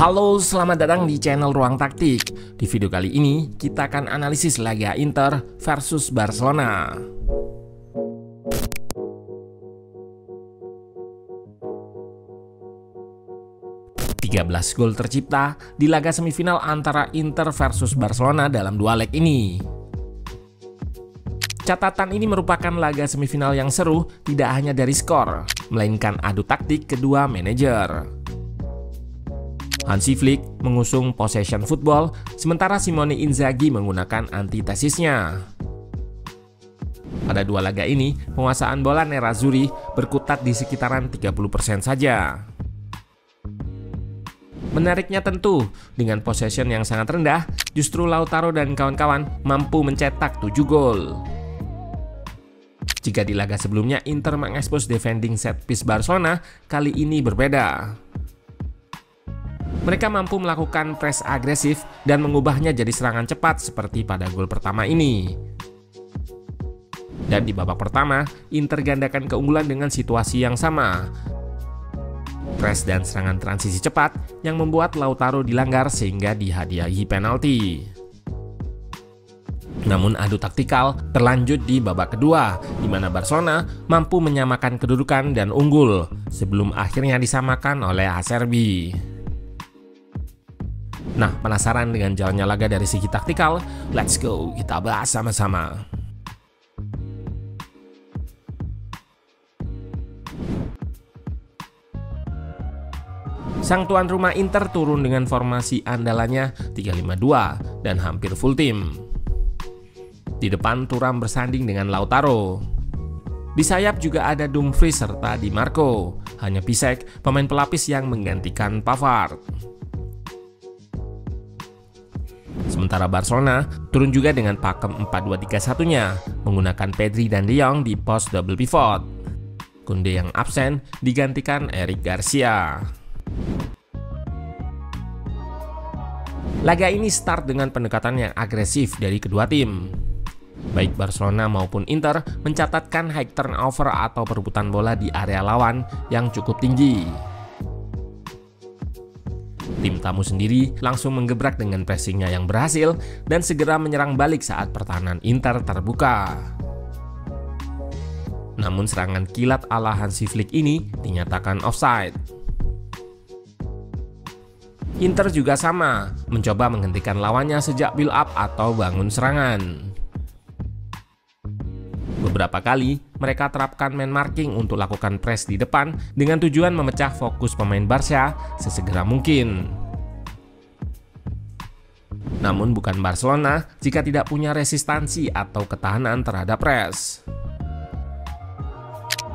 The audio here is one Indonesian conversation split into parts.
Halo, selamat datang di channel Ruang Taktik. Di video kali ini, kita akan analisis laga Inter versus Barcelona. Belas gol tercipta di laga semifinal antara Inter versus Barcelona dalam dua leg ini. Catatan ini merupakan laga semifinal yang seru tidak hanya dari skor, melainkan adu taktik kedua manajer. Hansi Flick mengusung possession football, sementara Simone Inzaghi menggunakan antitesisnya. Pada dua laga ini, penguasaan bola Nerazzurri berkutat di sekitaran 30% saja. Menariknya tentu, dengan possession yang sangat rendah, justru Lautaro dan kawan-kawan mampu mencetak 7 gol. Jika di laga sebelumnya Inter mengekspos defending set piece Barcelona, kali ini berbeda. Mereka mampu melakukan press agresif dan mengubahnya jadi serangan cepat seperti pada gol pertama ini. Dan di babak pertama, Inter gandakan keunggulan dengan situasi yang sama. Press dan serangan transisi cepat yang membuat Lautaro dilanggar sehingga dihadiahi penalti. Namun adu taktikal berlanjut di babak kedua, di mana Barcelona mampu menyamakan kedudukan dan unggul sebelum akhirnya disamakan oleh Acerbi. Nah, penasaran dengan jalannya laga dari segi taktikal? Let's go, kita bahas sama-sama. Sang tuan rumah Inter turun dengan formasi andalannya 3-5-2 dan hampir full tim. Di depan Thuram bersanding dengan Lautaro. Di sayap juga ada Dumfries serta Di Marco. Hanya Piszczek, pemain pelapis yang menggantikan Pavard. Sementara Barcelona turun juga dengan pakem 4-2-3-1-nya, menggunakan Pedri dan De Jong di pos double pivot. Koundé yang absen digantikan Eric Garcia. Laga ini start dengan pendekatan yang agresif dari kedua tim. Baik Barcelona maupun Inter mencatatkan high turnover atau perebutan bola di area lawan yang cukup tinggi. Tim tamu sendiri langsung menggebrak dengan pressingnya yang berhasil dan segera menyerang balik saat pertahanan Inter terbuka. Namun serangan kilat ala Hansi Flick ini dinyatakan offside. Inter juga sama, mencoba menghentikan lawannya sejak build up atau bangun serangan. Beberapa kali, mereka terapkan man marking untuk lakukan press di depan dengan tujuan memecah fokus pemain Barca sesegera mungkin. Namun bukan Barcelona jika tidak punya resistansi atau ketahanan terhadap press.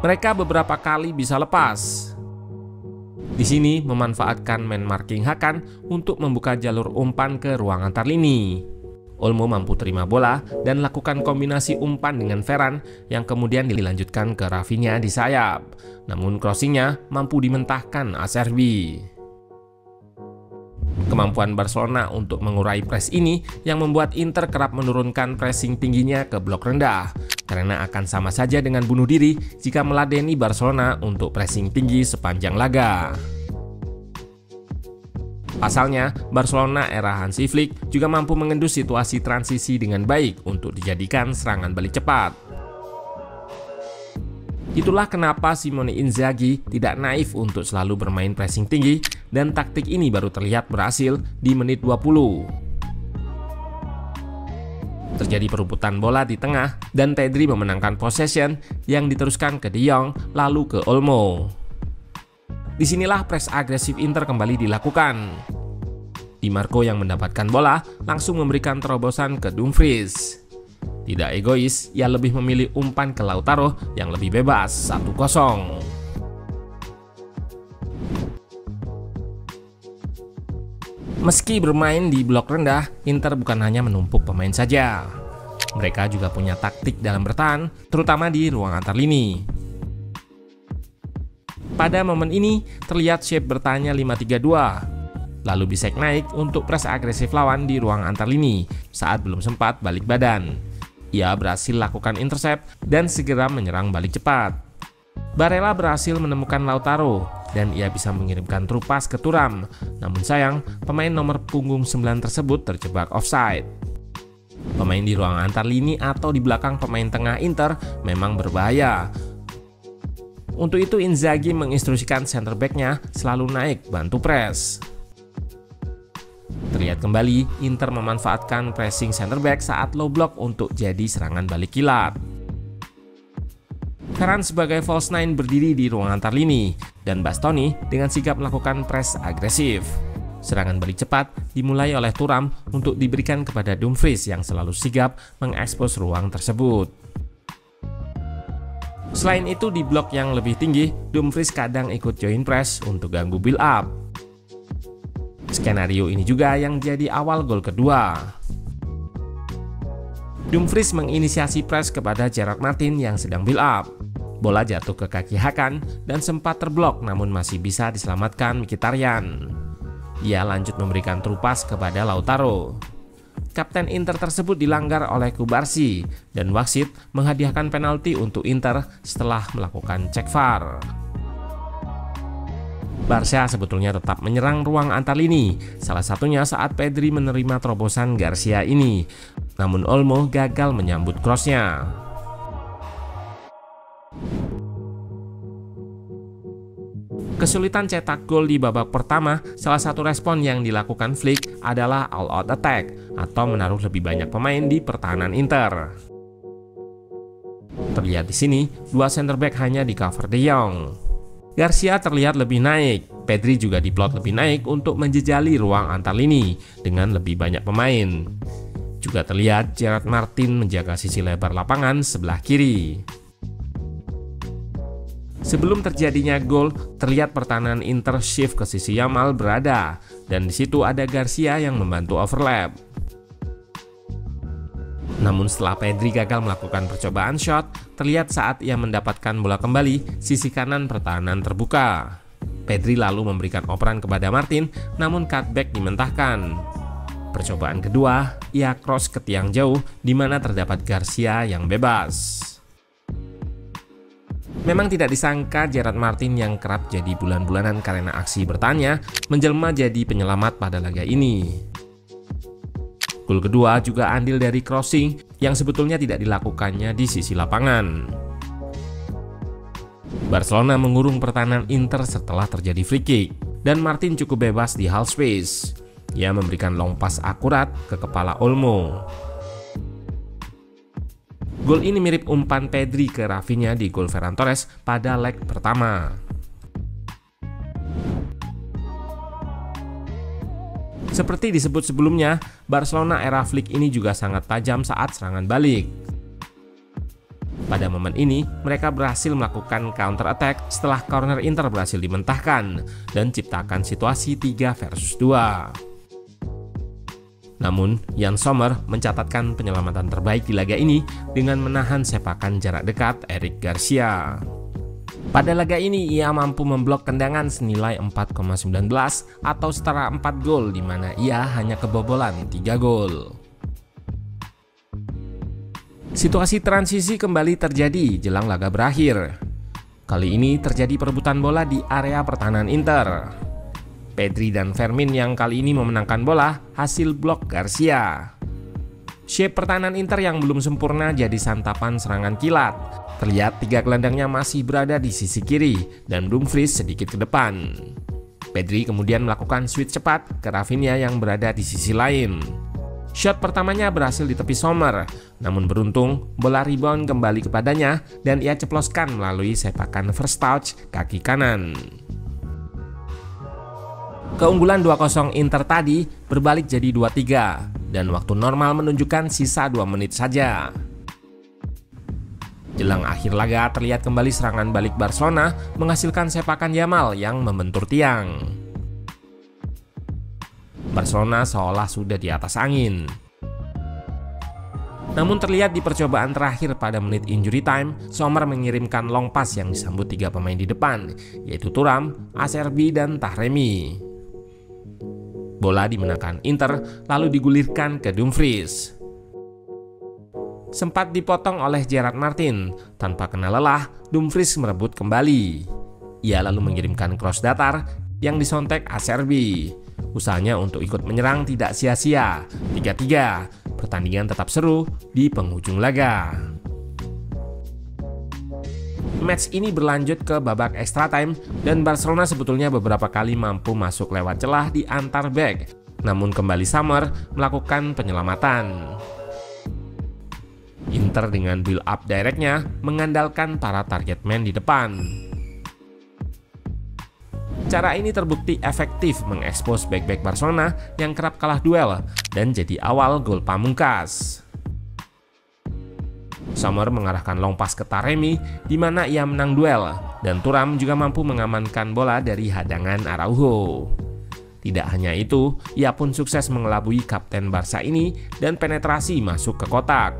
Mereka beberapa kali bisa lepas. Di sini memanfaatkan man marking Hakan untuk membuka jalur umpan ke ruang antar lini. Olmo mampu terima bola dan lakukan kombinasi umpan dengan Ferran yang kemudian dilanjutkan ke Rafinha di sayap. Namun crossingnya mampu dimentahkan Acerbi. Kemampuan Barcelona untuk mengurai press ini yang membuat Inter kerap menurunkan pressing tingginya ke blok rendah, karena akan sama saja dengan bunuh diri jika meladeni Barcelona untuk pressing tinggi sepanjang laga. Pasalnya, Barcelona era Hansi Flick juga mampu mengendus situasi transisi dengan baik untuk dijadikan serangan balik cepat. Itulah kenapa Simone Inzaghi tidak naif untuk selalu bermain pressing tinggi dan taktik ini baru terlihat berhasil di menit 20. Terjadi perebutan bola di tengah dan Pedri memenangkan possession yang diteruskan ke De Jong lalu ke Olmo. Disinilah press agresif Inter kembali dilakukan. Di Marco yang mendapatkan bola langsung memberikan terobosan ke Dumfries. Tidak egois, ia lebih memilih umpan ke Lautaro yang lebih bebas 1-0. Meski bermain di blok rendah, Inter bukan hanya menumpuk pemain saja. Mereka juga punya taktik dalam bertahan, terutama di ruang antar lini. Pada momen ini, terlihat shape bertahannya 5-3-2. Lalu Piszczek naik untuk press agresif lawan di ruang antar lini saat belum sempat balik badan. Ia berhasil lakukan intercept dan segera menyerang balik cepat. Barella berhasil menemukan Lautaro dan ia bisa mengirimkan trupas ke Thuram. Namun sayang, pemain nomor punggung 9 tersebut terjebak offside. Pemain di ruang antar lini atau di belakang pemain tengah Inter memang berbahaya. Untuk itu Inzaghi menginstruksikan center back-nya selalu naik bantu press. Terlihat kembali Inter memanfaatkan pressing center back saat low block untuk jadi serangan balik kilat. Ferran sebagai false nine berdiri di ruang antar lini dan Bastoni dengan sigap melakukan press agresif. Serangan balik cepat dimulai oleh Thuram untuk diberikan kepada Dumfries yang selalu sigap mengekspos ruang tersebut. Selain itu di blok yang lebih tinggi, Dumfries kadang ikut join press untuk ganggu build up. Skenario ini juga yang jadi awal gol kedua. Dumfries menginisiasi press kepada Gerard Martin yang sedang build up. Bola jatuh ke kaki Hakan dan sempat terblok namun masih bisa diselamatkan Mkhitaryan. Ia lanjut memberikan trupas kepada Lautaro. Kapten Inter tersebut dilanggar oleh Kubarsi dan wasit menghadiahkan penalti untuk Inter setelah melakukan cek VAR. Barca sebetulnya tetap menyerang ruang antar lini, salah satunya saat Pedri menerima terobosan Garcia ini. Namun Olmo gagal menyambut cross-nya. Kesulitan cetak gol di babak pertama, salah satu respon yang dilakukan Flick adalah all-out attack atau menaruh lebih banyak pemain di pertahanan Inter. Terlihat di sini, dua center back hanya di cover De Jong. Garcia terlihat lebih naik, Pedri juga diplot lebih naik untuk menjejali ruang antar lini dengan lebih banyak pemain. Juga terlihat Gerard Martin menjaga sisi lebar lapangan sebelah kiri. Sebelum terjadinya gol, terlihat pertahanan Inter shift ke sisi Yamal berada, dan di situ ada Garcia yang membantu overlap. Namun setelah Pedri gagal melakukan percobaan shot, terlihat saat ia mendapatkan bola kembali, sisi kanan pertahanan terbuka. Pedri lalu memberikan operan kepada Martin, namun cutback dimentahkan. Percobaan kedua, ia cross ke tiang jauh, di mana terdapat Garcia yang bebas. Memang tidak disangka Gerard Martin yang kerap jadi bulan-bulanan karena aksi bertahannya menjelma jadi penyelamat pada laga ini. Gol kedua juga andil dari crossing yang sebetulnya tidak dilakukannya di sisi lapangan. Barcelona mengurung pertahanan Inter setelah terjadi free kick dan Martin cukup bebas di half space. Ia memberikan long pass akurat ke kepala Olmo. Gol ini mirip umpan Pedri ke Rafinha di gol Ferran Torres pada leg pertama. Seperti disebut sebelumnya, Barcelona era Flick ini juga sangat tajam saat serangan balik. Pada momen ini, mereka berhasil melakukan counter attack setelah corner Inter berhasil dimentahkan dan ciptakan situasi 3 versus 2. Namun, Jan Sommer mencatatkan penyelamatan terbaik di laga ini dengan menahan sepakan jarak dekat Eric Garcia. Pada laga ini, ia mampu memblok tendangan senilai 4,19 atau setara 4 gol, di mana ia hanya kebobolan 3 gol. Situasi transisi kembali terjadi jelang laga berakhir. Kali ini terjadi perebutan bola di area pertahanan Inter. Pedri dan Fermin yang kali ini memenangkan bola hasil blok Garcia. Shape pertahanan Inter yang belum sempurna jadi santapan serangan kilat. Terlihat 3 gelandangnya masih berada di sisi kiri dan Dumfries sedikit ke depan. Pedri kemudian melakukan switch cepat ke Rafinha yang berada di sisi lain. Shot pertamanya berhasil di tepi Sommer, namun beruntung bola rebound kembali kepadanya dan ia ceploskan melalui sepakan first touch kaki kanan. Keunggulan 2-0 Inter tadi berbalik jadi 2-3 dan waktu normal menunjukkan sisa 2 menit saja. Jelang akhir laga terlihat kembali serangan balik Barcelona menghasilkan sepakan Yamal yang membentur tiang. Barcelona seolah sudah di atas angin. Namun terlihat di percobaan terakhir pada menit injury time, Sommer mengirimkan long pass yang disambut 3 pemain di depan, yaitu Thuram, Acerbi, dan Tahremi. Bola dimenangkan Inter lalu digulirkan ke Dumfries. Sempat dipotong oleh Gerard Martin, tanpa kena lelah, Dumfries merebut kembali. Ia lalu mengirimkan cross datar yang disontek Acerbi. Usahanya untuk ikut menyerang tidak sia-sia. 3-3, pertandingan tetap seru di penghujung laga. Match ini berlanjut ke babak extra time dan Barcelona sebetulnya beberapa kali mampu masuk lewat celah di antar bek. Namun kembali Summer melakukan penyelamatan. Inter dengan build up directnya mengandalkan para target man di depan. Cara ini terbukti efektif mengekspos back-back Barcelona yang kerap kalah duel dan jadi awal gol pamungkas. Summer mengarahkan long pass ke Taremi di mana ia menang duel dan Thuram juga mampu mengamankan bola dari hadangan Araujo. Tidak hanya itu, ia pun sukses mengelabui kapten Barca ini dan penetrasi masuk ke kotak.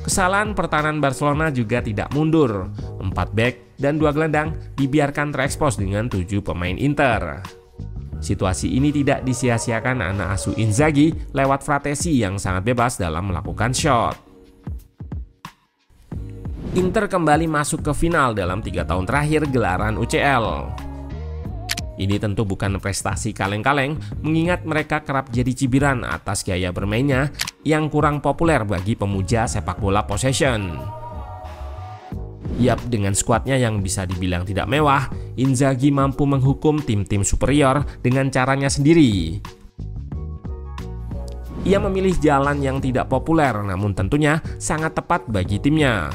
Kesalahan pertahanan Barcelona juga tidak mundur. 4 back dan 2 gelandang dibiarkan terekspos dengan 7 pemain Inter. Situasi ini tidak disia-siakan anak asuh Inzaghi lewat Fratesi yang sangat bebas dalam melakukan shot. Inter kembali masuk ke final dalam 3 tahun terakhir gelaran UCL. Ini tentu bukan prestasi kaleng-kaleng, mengingat mereka kerap jadi cibiran atas gaya bermainnya yang kurang populer bagi pemuja sepak bola possession. Yap, dengan skuadnya yang bisa dibilang tidak mewah, Inzaghi mampu menghukum tim-tim superior dengan caranya sendiri. Ia memilih jalan yang tidak populer, namun tentunya sangat tepat bagi timnya.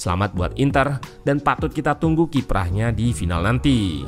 Selamat buat Inter dan patut kita tunggu kiprahnya di final nanti.